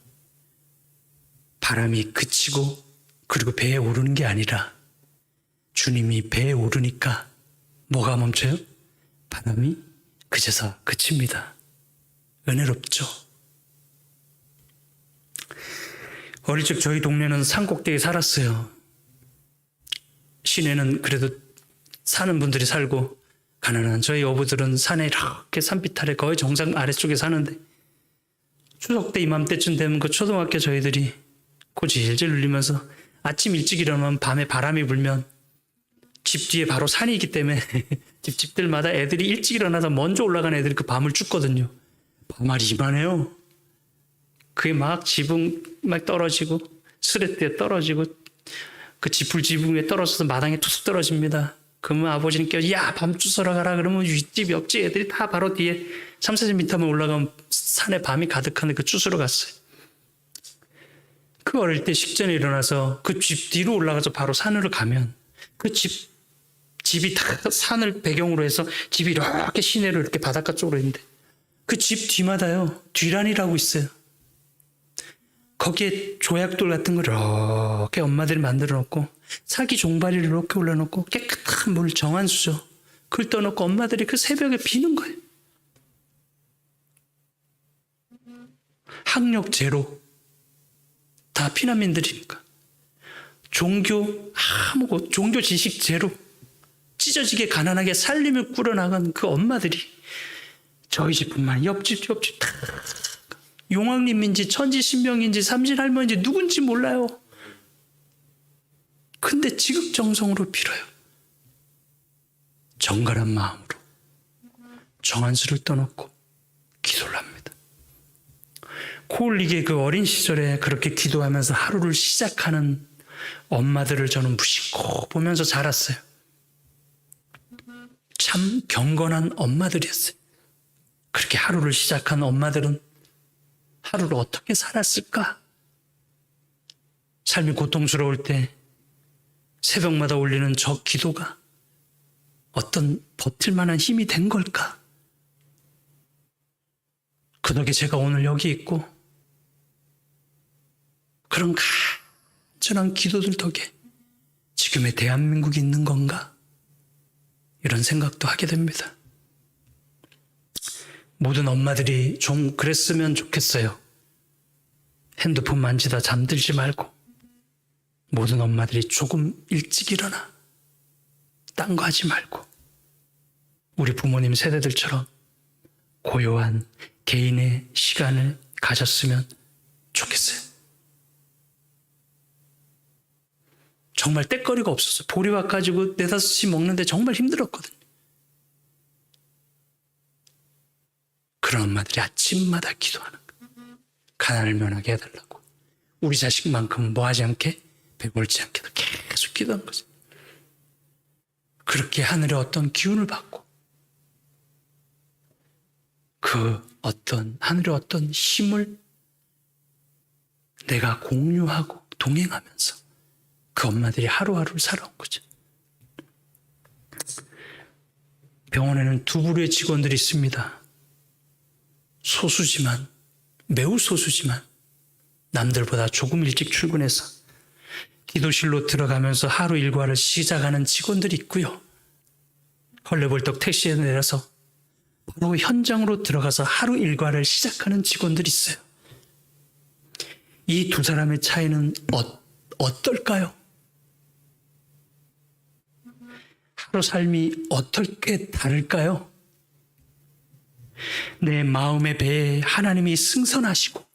바람이 그치고 그리고 배에 오르는 게 아니라 주님이 배에 오르니까 뭐가 멈춰요? 바람이 그제서 그칩니다. 은혜롭죠. 어릴 적 저희 동네는 산 꼭대기에 살았어요. 시내는 그래도 사는 분들이 살고 가난한 저희 어부들은 산에 이렇게 산비탈에 거의 정상 아래쪽에 사는데 추석 때 이맘때쯤 되면 그 초등학교 저희들이 코 질질 울리면서 아침 일찍 일어나면 밤에 바람이 불면 집 뒤에 바로 산이 있기 때문에 집들마다 애들이 일찍 일어나서 먼저 올라간 애들이 그 밤을 춥거든요. 밤알이 이만해요. 그게 막 지붕 막 떨어지고 스레트에 떨어지고 그 지풀 지붕에 떨어져서 마당에 툭툭 떨어집니다. 그러면 아버지는 깨워 야 밤 주워라 가라 그러면 윗집 옆집 애들이 다 바로 뒤에 3-4m만 올라가면 산에 밤이 가득한데 그 주스러 갔어요. 그 어릴 때 식전에 일어나서 그 집 뒤로 올라가서 바로 산으로 가면 그 집이 다 산을 배경으로 해서 집이 이렇게 시내로 이렇게 바닷가 쪽으로 있는데 그 집 뒤마다요 뒤란이라고 있어요. 거기에 조약돌 같은 걸 이렇게 엄마들이 만들어 놓고 사기 종바리를 이렇게 올려놓고 깨끗한 물 정한수죠. 그걸 떠놓고 엄마들이 그 새벽에 비는 거예요. 학력 제로. 다 피난민들이니까. 종교 지식 제로. 찢어지게 가난하게 살림을 꾸려나간 그 엄마들이 저희 집뿐만 옆집 다 용왕님인지 천지신명인지 삼신할머니인지 누군지 몰라요. 근데 지극정성으로 빌어요. 정갈한 마음으로 정한수를 떠놓고 기도를 합니다. 코올리게 그 어린 시절에 그렇게 기도하면서 하루를 시작하는 엄마들을 저는 무심코 보면서 자랐어요. 참 경건한 엄마들이었어요. 그렇게 하루를 시작한 엄마들은 하루를 어떻게 살았을까? 삶이 고통스러울 때 새벽마다 올리는 저 기도가 어떤 버틸 만한 힘이 된 걸까? 그 덕에 제가 오늘 여기 있고 그런 간절한 기도들 덕에 지금의 대한민국이 있는 건가? 이런 생각도 하게 됩니다. 모든 엄마들이 좀 그랬으면 좋겠어요. 핸드폰 만지다 잠들지 말고 모든 엄마들이 조금 일찍 일어나 딴 거 하지 말고 우리 부모님 세대들처럼 고요한 개인의 시간을 가졌으면 좋겠어요. 정말 때거리가 없었어요. 보리밥 가지고 4-5시 먹는데 정말 힘들었거든요. 그런 엄마들이 아침마다 기도하는 거예요. 가난을 면하게 해달라고. 우리 자식만큼은 뭐하지 않게 배불지 않게도 계속 기도하는 거죠. 그렇게 하늘의 어떤 기운을 받고 하늘의 어떤 힘을 내가 공유하고 동행하면서 그 엄마들이 하루하루를 살아온 거죠. 병원에는 2부류의 직원들이 있습니다. 매우 소수지만 남들보다 조금 일찍 출근해서 기도실로 들어가면서 하루 일과를 시작하는 직원들이 있고요. 헐레벌떡 택시에 내려서 바로 현장으로 들어가서 하루 일과를 시작하는 직원들이 있어요. 이 두 사람의 차이는 어떨까요? 하루 삶이 어떻게 다를까요? 내 마음의 배에 하나님이 승선하시고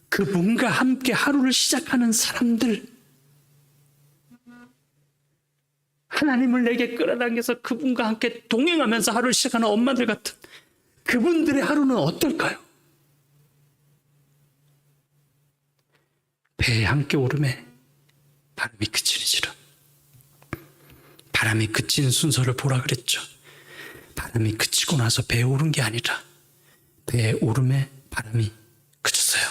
그분과 함께 하루를 시작하는 사람들, 하나님을 내게 끌어당겨서 그분과 함께 동행하면서 하루를 시작하는 엄마들 같은 그분들의 하루는 어떨까요? 배에 함께 오름에 바람이 그치는지라. 바람이 그치는 순서를 보라 그랬죠. 바람이 그치고 나서 배에 오른 게 아니라 배에 오름에 바람이 그쳤어요.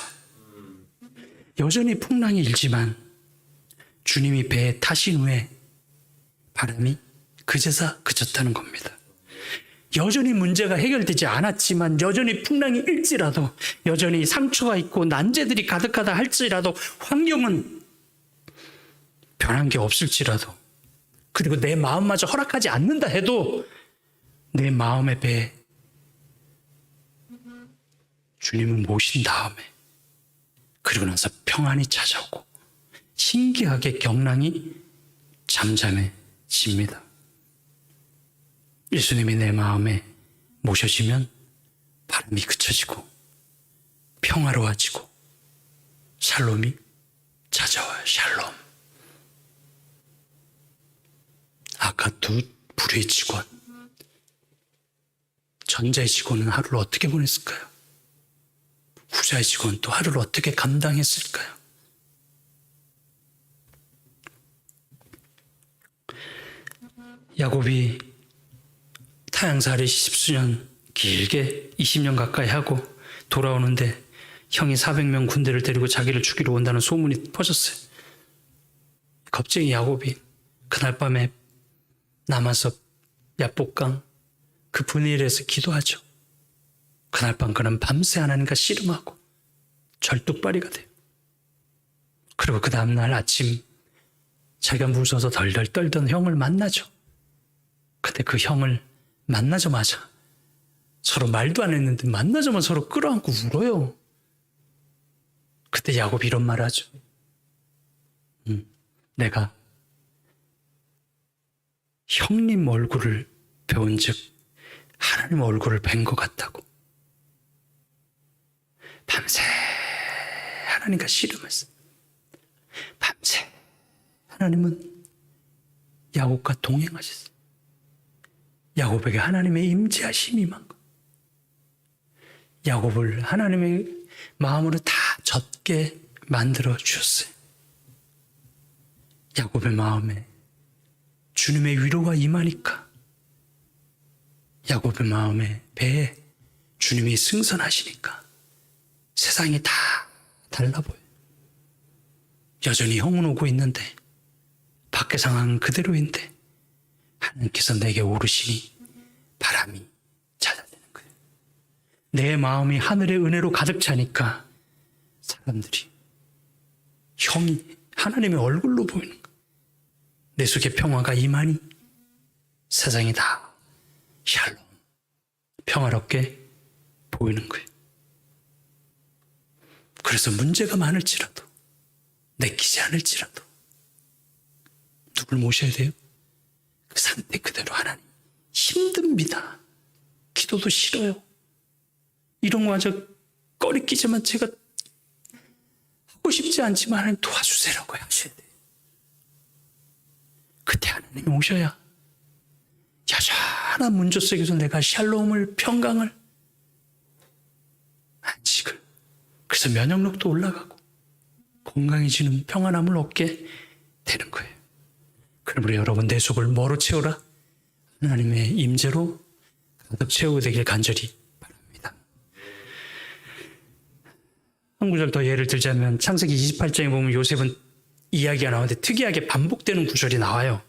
여전히 풍랑이 일지만 주님이 배에 타신 후에 바람이 그제서 그쳤다는 겁니다. 여전히 문제가 해결되지 않았지만, 여전히 풍랑이 일지라도, 여전히 상처가 있고 난제들이 가득하다 할지라도, 환경은 변한 게 없을지라도, 그리고 내 마음마저 허락하지 않는다 해도 내 마음의 배에 주님을 모신 다음에, 그리고 나서 평안이 찾아오고 신기하게 경랑이 잠잠해집니다. 예수님이 내 마음에 모셔지면 바람이 그쳐지고 평화로워지고 샬롬이 찾아와요. 샬롬. 아까 두 불의 직원, 전자의 직원은 하루를 어떻게 보냈을까요? 후자의 직원 또 하루를 어떻게 감당했을까요? 야곱이 타향살이 10수년, 길게 20년 가까이 하고 돌아오는데 형이 400명 군대를 데리고 자기를 죽이러 온다는 소문이 퍼졌어요. 겁쟁이 야곱이 그날 밤에 남아서 야복강 그 분일에서 기도하죠. 그날 밤 그는 밤새 하나님과 씨름하고 절뚝발이가 돼요. 그리고 그 다음날 아침 자기가 무서워서 덜덜 떨던 형을 만나죠. 근데 그 형을 만나자마자 서로 말도 안 했는데 만나자마자 서로 끌어안고 울어요. 그때 야곱이 이런 말 하죠. 내가 형님 얼굴을 배운 즉 하나님 얼굴을 뵌 것 같다고. 밤새 하나님과 씨름했어. 밤새 하나님은 야곱과 동행하셨어요. 야곱에게 하나님의 임재하심이 임한 것. 야곱을 하나님의 마음으로 다 젖게 만들어 주셨어요. 야곱의 마음에 주님의 위로가 임하니까 야곱의 마음에 배에 주님이 승선하시니까 세상이 다 달라 보여요. 여전히 형은 오고 있는데 밖의 상황은 그대로인데 하나님께서 내게 오르시니 바람이 잦아드는 거예요. 내 마음이 하늘의 은혜로 가득 차니까 사람들이 형이 하나님의 얼굴로 보이는 거예요. 내 속에 평화가 임하니 세상이 다 샬롬, 평화롭게 보이는 거예요. 그래서 문제가 많을지라도, 내키지 않을지라도 누굴 모셔야 돼요? 그 상태 그대로 하나님. 힘듭니다. 기도도 싫어요. 이런 거 아주 꺼리끼지만 제가 하고 싶지 않지만 하나님 도와주세요라고 하셔야 돼요. 그때 하나님이 오셔야 여전한 문제 속에서 내가 샬롬을, 평강을, 안식을, 그래서 면역력도 올라가고 건강해지는 평안함을 얻게 되는 거예요. 그러므로 여러분 내 속을 뭐로 채우라? 하나님의 임재로 가득 채우게 되길 간절히 바랍니다. 한 구절 더 예를 들자면 창세기 28장에 보면 요셉은 이야기가 나오는데 특이하게 반복되는 구절이 나와요.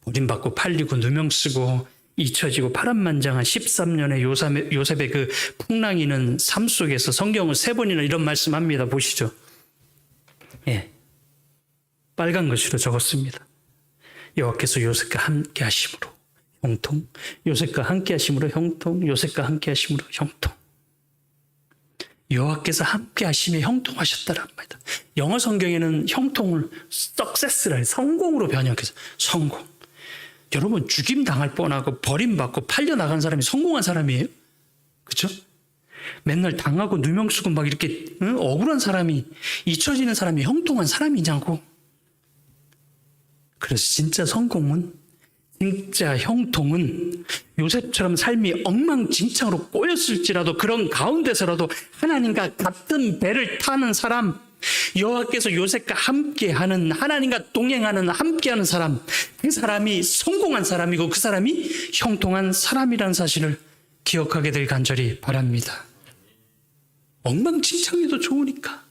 버림받고 팔리고 누명쓰고 잊혀지고 파란만장한 13년의 요셉의 그 풍랑이는 삶 속에서 성경은 3번이나 이런 말씀합니다. 보시죠. 예, 빨간 글씨로 적었습니다. 여호와께서 요셉과 함께 하심으로 형통, 요셉과 함께 하심으로 형통, 요셉과 함께 하심으로 형통. 여호와께서 함께 하심에 형통하셨다란 말이다. 영어 성경에는 형통을 success라 해서 성공으로 번역해서 성공. 여러분 죽임 당할 뻔하고 버림받고 팔려나간 사람이 성공한 사람이에요? 그렇죠? 맨날 당하고 누명 쓰고 막 이렇게 억울한 사람이, 잊혀지는 사람이 형통한 사람이냐고. 그래서 진짜 성공은, 진짜 형통은 요셉처럼 삶이 엉망진창으로 꼬였을지라도 그런 가운데서라도 하나님과 같은 배를 타는 사람, 여호와께서 요셉과 함께하는, 하나님과 동행하는, 함께하는 사람, 그 사람이 성공한 사람이고 그 사람이 형통한 사람이라는 사실을 기억하게 될 간절히 바랍니다. 엉망진창해도 좋으니까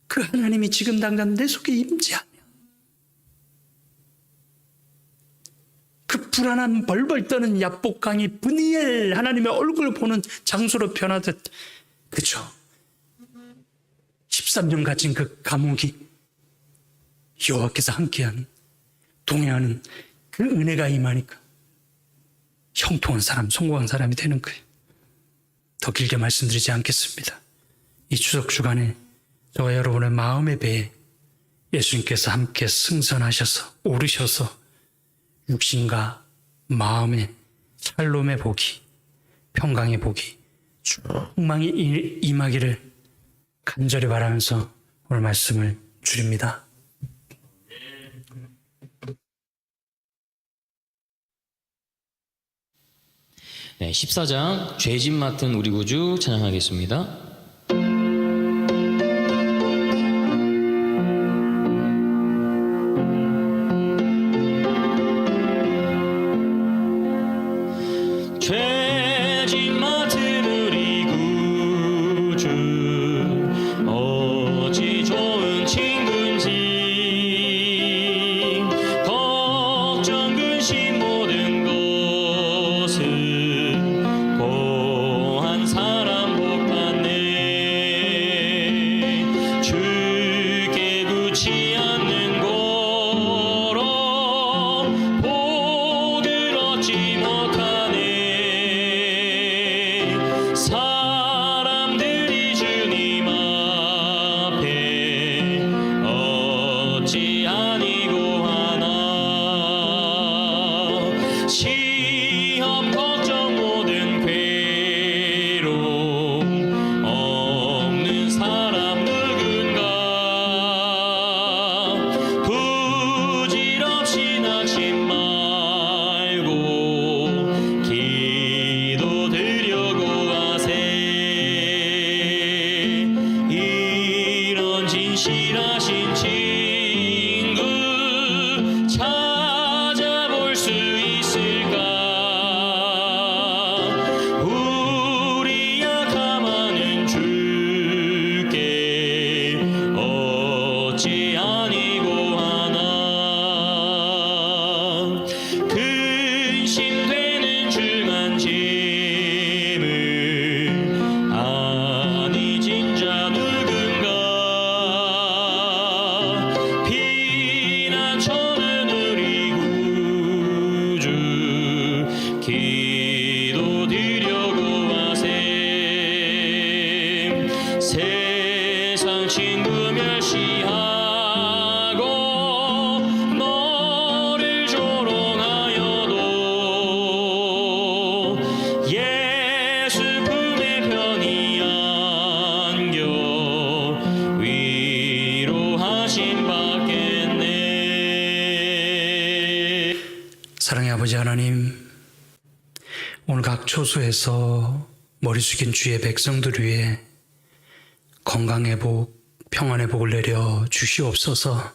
그 하나님이 지금 당장 내 속에 임재하면 그 불안한 벌벌 떠는 야복강이 브니엘 하나님의 얼굴 보는 장소로 변하듯, 그죠? 13년 갇힌 그 감옥이 여호와께서 함께하는, 동행하는 그 은혜가 임하니까 형통한 사람, 성공한 사람이 되는 거예요. 더 길게 말씀드리지 않겠습니다. 이 추석 주간에 저와 여러분의 마음의 배에 예수님께서 함께 승선하셔서 오르셔서 육신과 마음의 샬롬의 복이, 평강의 복이 충만히 임하기를 간절히 바라면서 오늘 말씀을 드립니다. 네, 14장 죄짐 맡은 우리 구주 찬양하겠습니다. 죄짐 맡은 우리 구주 어찌 좋은 친구인지 걱정 근심 모든 것을 고한 사람 복받네 주께 굳지 않는 거로 복을 얻지 못하네 사람들이 주님 앞에 어찌 아니고 하나 시험 걱정 모든 괴로움 없는 사람 누군가 부질없이 낙심 말고 기도 드려고 하세 이런 진실하신 친구 찾아볼 수 있을까 우리 약함하는 주께 어찌 아니고 하나 근심되는 중한 짐을 아니 진짜 누군가 피난처는 우리 구주 기도 드려고 하세 세상 친구 멸시하고 너를 조롱하여도 예수 품에 편히 안겨 위로하심 받겠네. 사랑의 아버지 하나님, 오늘 각 초소에서 머리 숙인 주의 백성들 위해 건강의 복, 평안의 복을 내려 주시옵소서.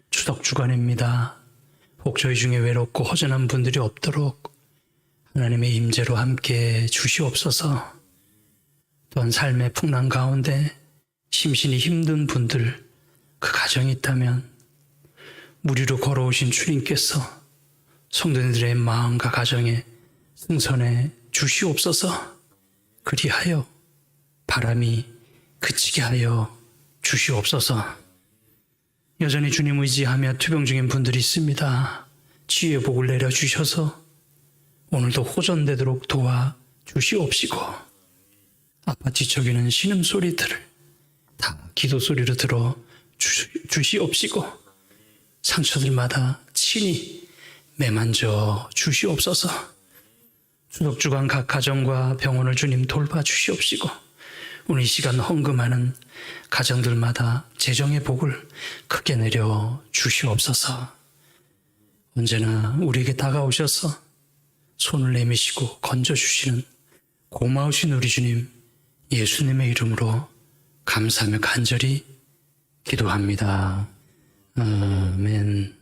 추석 주간입니다. 혹 저희 중에 외롭고 허전한 분들이 없도록 하나님의 임재로 함께 주시옵소서. 또한 삶의 풍랑 가운데 심신이 힘든 분들, 그 가정이 있다면 무리로 걸어오신 주님께서 성도들의 마음과 가정에 승선해 주시옵소서. 그리하여 바람이 그치게 하여 주시옵소서. 여전히 주님 의지하며 투병 중인 분들이 있습니다. 치유의 복을 내려주셔서 오늘도 호전되도록 도와 주시옵시고, 아파 지쳐기는 신음소리들을 다 기도소리로 들어 주시옵시고, 상처들마다 친히 매만져 주시옵소서. 추석 주간 각 가정과 병원을 주님 돌봐 주시옵시고, 오늘 이 시간 헌금하는 가정들마다 재정의 복을 크게 내려 주시옵소서. 언제나 우리에게 다가오셔서 손을 내미시고 건져주시는 고마우신 우리 주님, 예수님의 이름으로 감사하며 간절히 기도합니다. 아멘.